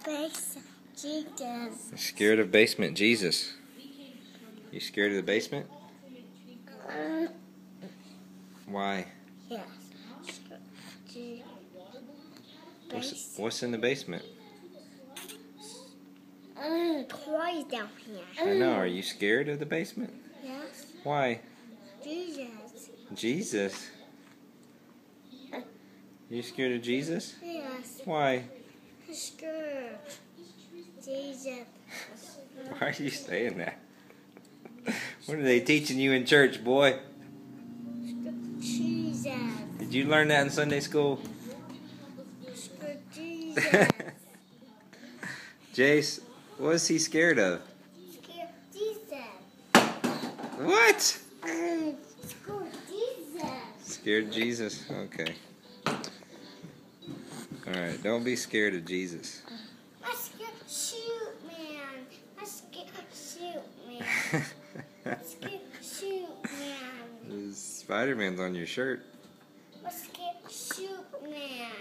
basement Jesus. You're scared of basement Jesus. You scared of the basement? Why? Yes. What's in the basement? Toys down here. I know. Are you scared of the basement? Yes. Why? Jesus. Jesus? You scared of Jesus? Yes. Why? Scared. Jesus. Why are you saying that? What are they teaching you in church, boy? Jesus. Did you learn that in Sunday school? Jesus. Jace, what is he scared of? Scared Jesus. What? Scared Jesus. Scared of Jesus? Okay. Alright, don't be scared of Jesus. I'm scared shoot man. I'm scared shoot man. I'm scared shoot man. Spider-Man's on your shirt. I'm scared shoot man.